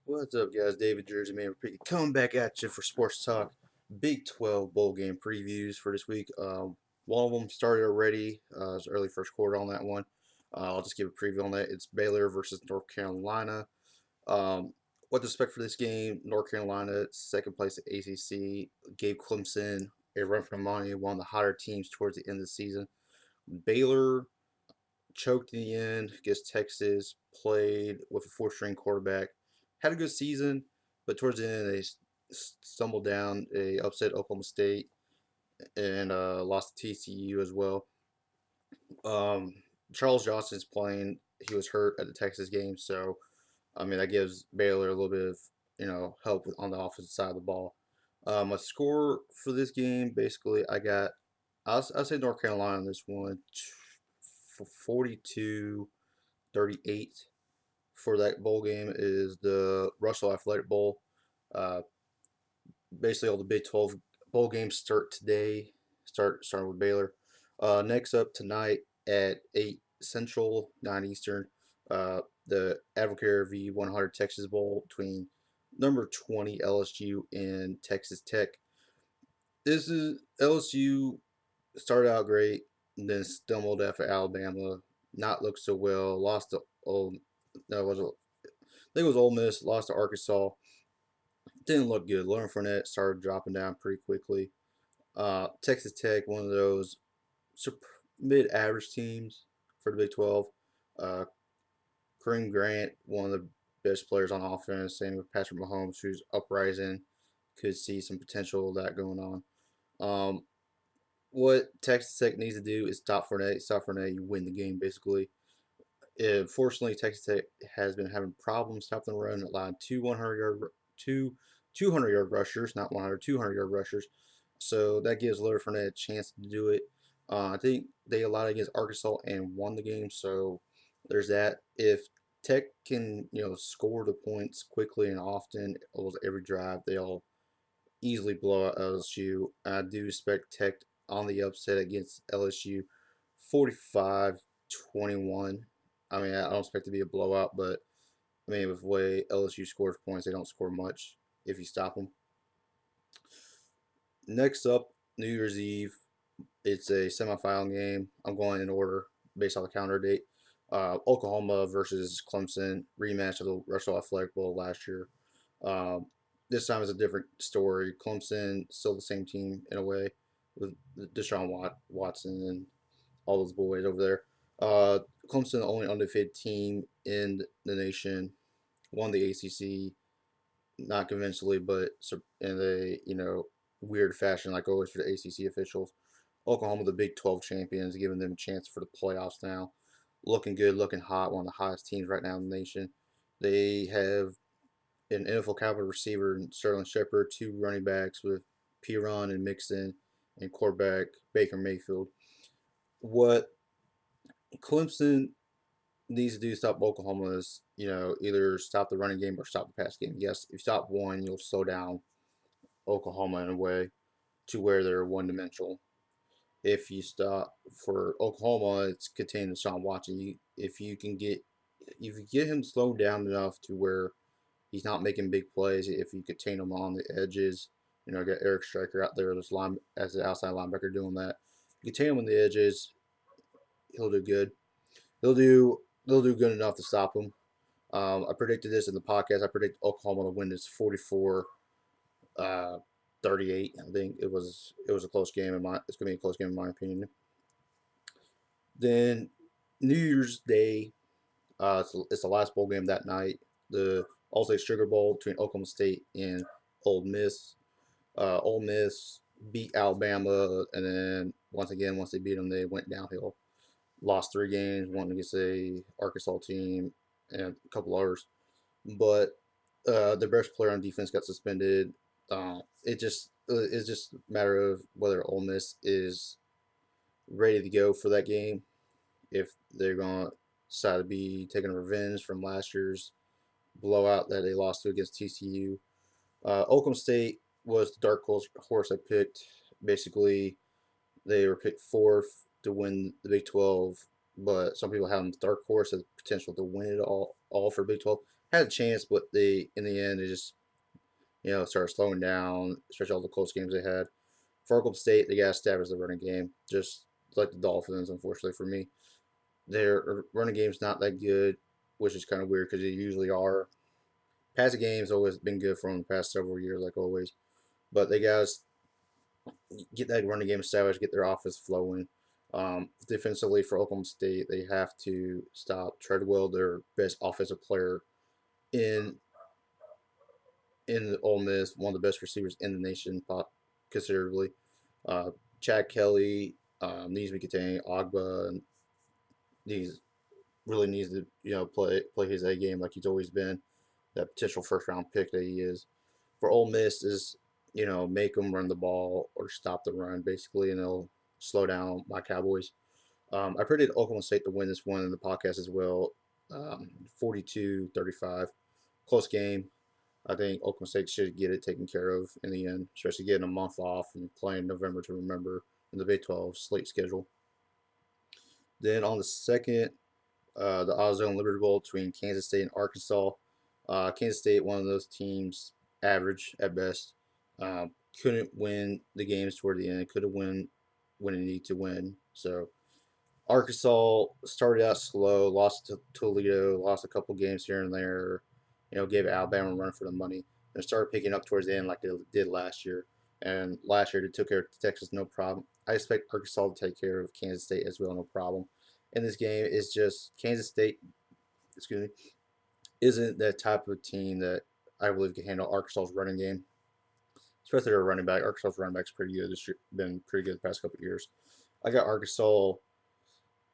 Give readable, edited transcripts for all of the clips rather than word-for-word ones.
What's up, guys? David Jersey Man Repeat coming back at you for Sports Talk. Big 12 bowl game previews for this week. One of them started already. It's early first quarter on that one. I'll just give a preview on that. It's Baylor versus North Carolina. What to expect for this game? North Carolina, second place at ACC, gave Clemson a run for money, one of the hotter teams towards the end of the season. Baylor choked in the end against Texas, played with a four-string quarterback, had a good season, but towards the end they stumbled down. They upset Oklahoma State and lost to TCU as well. Um, Charles Johnson's playing. He was hurt at the Texas game, so I mean that gives Baylor a little bit of help on the offensive side of the ball. My score for this game, basically, I'll say North Carolina on this one, 42-38 for that bowl game is the Russell Athletic Bowl. Uh, Basically, all the Big 12 bowl games start today, starting with Baylor. Next up tonight at 8 Central, 9 Eastern, the Advocare V100 Texas Bowl between number 20 LSU and Texas Tech. This is LSU started out great, and then stumbled after Alabama. Not looked so well. Lost to no, it was I think it was Ole Miss. Lost to Arkansas. Didn't look good. Leonard Fournette started dropping down pretty quickly. Texas Tech, one of those mid-average teams for the Big 12. Uh, Kareem Grant, one of the best players on offense. Same with Patrick Mahomes, who's uprising. Could see some potential of that going on. Um, what Texas Tech needs to do is stop Fournette. Stop Fournette, you win the game basically. Fortunately, Texas Tech has been having problems stopping the run, allowing two 200 yard rushers, not 100, 200 yard rushers. So that gives Leonard Fournette a chance to do it. I think they allowed against Arkansas and won the game. So there's that. If Tech can score the points quickly and often, almost every drive, they'll easily blow out LSU. I do expect Tech on the upset against LSU, 45-21. I mean, I don't expect it to be a blowout, but I mean, with the way LSU scores points, they don't score much if you stop them. Next up, New Year's Eve. It's a semifinal game. I'm going in order based on the calendar date. Oklahoma versus Clemson, rematch of the Russell Athletic Bowl last year. Um, this time is a different story. Clemson still the same team in a way with Deshaun Watson and all those boys over there. Clemson, the only undefeated team in the nation, won the ACC, not convincingly, but in a weird fashion, like always for the ACC officials. Oklahoma, the Big 12 champions, giving them a chance for the playoffs now. Looking good, looking hot, one of the hottest teams right now in the nation. They have an NFL caliber receiver, Sterling Shepard, two running backs with Piron and Mixon, and quarterback Baker Mayfield. What Clemson needs to do to stop Oklahoma is, either stop the running game or stop the pass game. Yes, if you stop one, you'll slow down Oklahoma in a way to where they're one dimensional. If you stop for Oklahoma, it's containing Deshaun Watson. If you get him slowed down enough to where he's not making big plays, if you contain him on the edges, get Eric Striker out there as the outside linebacker doing that. If you contain him on the edges, he'll do good. They'll do good enough to stop him. I predicted this in the podcast. I predicted Oklahoma to win this 44 uh, 38. I think it was a close game. It's gonna be a close game in my opinion. Then New Year's Day, it's the last bowl game that night. The All-State Sugar Bowl between Oklahoma State and Ole Miss. Ole Miss beat Alabama, and then once they beat them, they went downhill. Lost three games, one against a Arkansas team and a couple others. But the best player on defense got suspended. It's just a matter of whether Ole Miss is ready to go for that game. If they're gonna decide to be taking revenge from last year's blowout that they lost to against TCU. Oklahoma State was the dark horse I picked. Basically, they were picked fourth to win the Big 12, but some people have them dark horse as potential to win it all for Big 12. had a chance, but they in the end they just started slowing down, especially all the close games they had. For Oklahoma State, they got established the running game, just like the Dolphins. Unfortunately for me, their running game's not that good, which is kind of weird because they usually are. Passing game's always been good for them the past several years, like always. But they got to get that running game established, get their offense flowing. Defensively for Oklahoma State, they have to stop Treadwell, their best offensive player in in Ole Miss, one of the best receivers in the nation, considerably. Uh, Chad Kelly needs to be contained. Ogba and needs really needs to play his A game like he's always been. That potential first round pick that he is. For Ole Miss is make them run the ball or stop the run basically, and they'll slow down my Cowboys. I predicted Oklahoma State to win this one in the podcast as well. 42-35. Close game. I think Oklahoma State should get it taken care of in the end, especially getting a month off and playing November to remember in the Big 12 slate schedule. Then on the second, the Ozone Liberty Bowl between Kansas State and Arkansas. Kansas State, one of those teams, average at best. Couldn't win the games toward the end. Couldn't win when it needed to win. So Arkansas started out slow, lost to Toledo, lost a couple games here and there. Gave Alabama a run for the money, and started picking up towards the end like they did last year. And last year they took care of Texas no problem. I expect Arkansas to take care of Kansas State as well, no problem. In this game, it's just Kansas State, excuse me, isn't that type of team that I believe can handle Arkansas's running game, especially their running back. Arkansas's running back's pretty good this year, been pretty good the past couple of years. I got Arkansas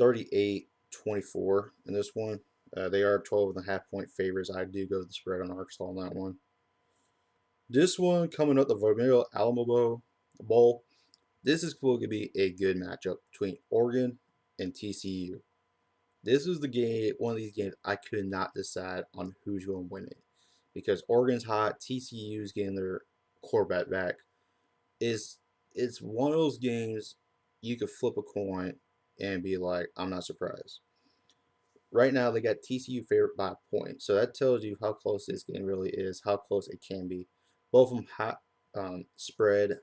38-24 in this one. They are 12.5 point favorites. I do go to the spread on Arkansas on that one. This one coming up, the Vermillion Alamo Bowl. This is going to be a good matchup between Oregon and TCU. This is the game, one of these games I could not decide on who's going to win it because Oregon's hot, TCU's getting their quarterback back. It's one of those games you could flip a coin and be like, I'm not surprised. Right now, they got TCU favored by a point, so that tells you how close this game really is, how close it can be. Both of them hot, spread,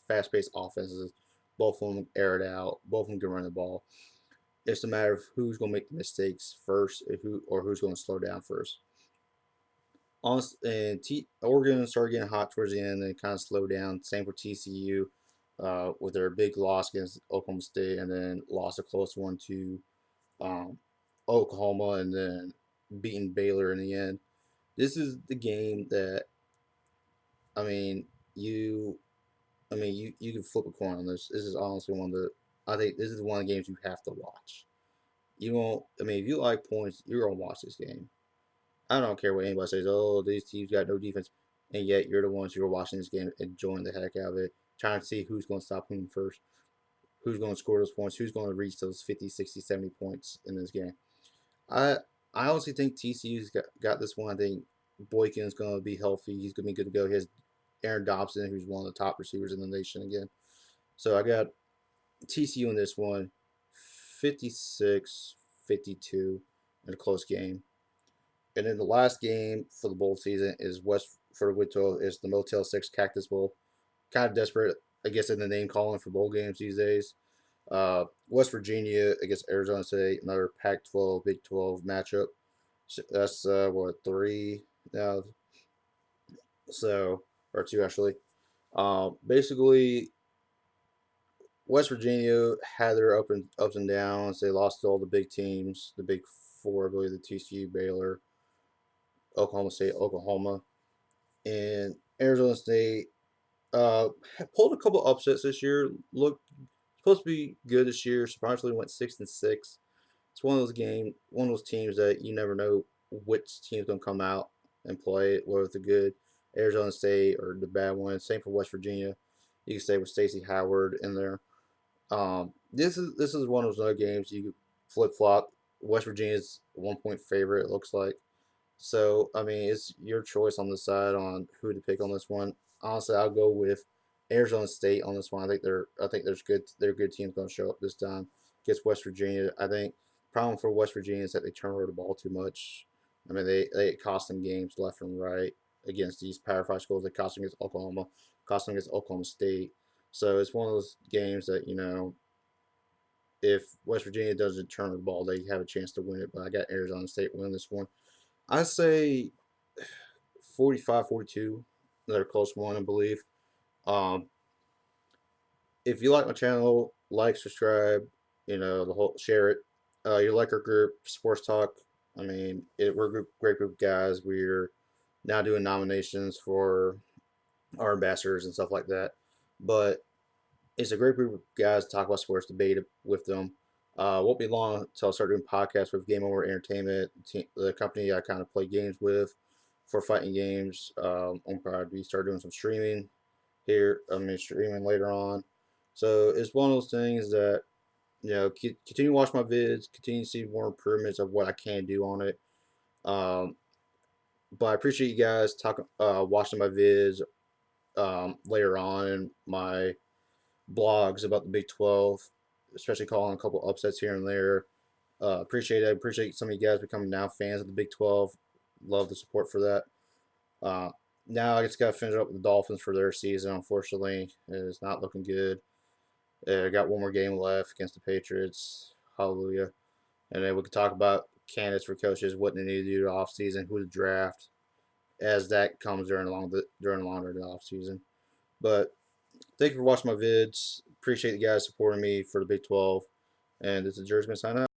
fast-paced offenses. Both of them air it out. Both of them can run the ball. It's a matter of who's going to make the mistakes first, who's going to slow down first. Oregon started getting hot towards the end and kind of slowed down. Same for TCU with their big loss against Oklahoma State, and then lost a close one to um, Oklahoma, and then beating Baylor in the end. This is the game that I mean you you can flip a coin on this. This is honestly one of the I think this is one of the games you have to watch. You won't. I mean, if you like points, you're gonna watch this game. I don't care what anybody says. Oh, these teams got no defense, and yet you're the ones who are watching this game, enjoying the heck out of it, trying to see who's going to stop whom first, who's going to score those points, who's going to reach those 50, 60, 70 points in this game. I I honestly think TCU's got this one. I think Boykin's going to be healthy. He's going to be good to go. He has Aaron Dobson, who's one of the top receivers in the nation again. So I got TCU in this one, 56-52 in a close game. And then the last game for the bowl season is West for the Wichita is the Motel 6 Cactus Bowl. Kind of desperate, I guess, in the name calling for bowl games these days. West Virginia against Arizona State, another Pac-12, Big 12 matchup. So that's what, three now, so or two actually. Basically, West Virginia had their ups and downs. They lost to all the big teams, the Big Four, I believe, the TCU, Baylor, Oklahoma State, Oklahoma, and Arizona State. Uh, Pulled a couple upsets this year. Looked supposed to be good this year. Surprisingly, went 6-6. It's one of those teams that you never know which team's gonna come out and play, whether it's the good Arizona State or the bad one. Same for West Virginia. You can stay with Stacey Howard in there. This is one of those other games you flip flop. West Virginia's 1 point favorite. It looks like. So I mean, it's your choice on the side on who to pick on this one. Honestly, I'll go with Arizona State on this one. I think they're good teams going to show up this time against West Virginia. I think problem for West Virginia is that they turn over the ball too much. I mean, they cost them games left and right against these Power Five schools. They cost them against Oklahoma, cost them against Oklahoma State. So it's one of those games that if West Virginia doesn't turn the ball, they have a chance to win it. But I got Arizona State winning this one. I say 45-42. Another close one, I believe. Um, if you like my channel, like, subscribe, the whole share it. You like our group, Sports Talk. I mean, we're a great group of guys. We're now doing nominations for our ambassadors and stuff like that. But it's a great group of guys to talk about sports, debate with them. Won't be long until I start doing podcasts with Game Over Entertainment, the company I kind of play games with for fighting games. I'm probably start doing some streaming here. I mean, streaming later on. So it's one of those things that continue to watch my vids, continue to see more improvements of what I can do on it. Um, but I appreciate you guys watching my vids later on in my blogs about the Big 12, especially calling a couple upsets here and there. Appreciate it. I appreciate some of you guys becoming now fans of the Big 12. Love the support for that. Uh, Now I just got to finish up with the Dolphins for their season. Unfortunately, it's not looking good. I got one more game left against the Patriots. Hallelujah. And then we could talk about candidates for coaches, what they need to do off season, who to draft, as that comes during longer the off season. But thank you for watching my vids. Appreciate you guys supporting me for the Big 12. And this is Jersey signing out.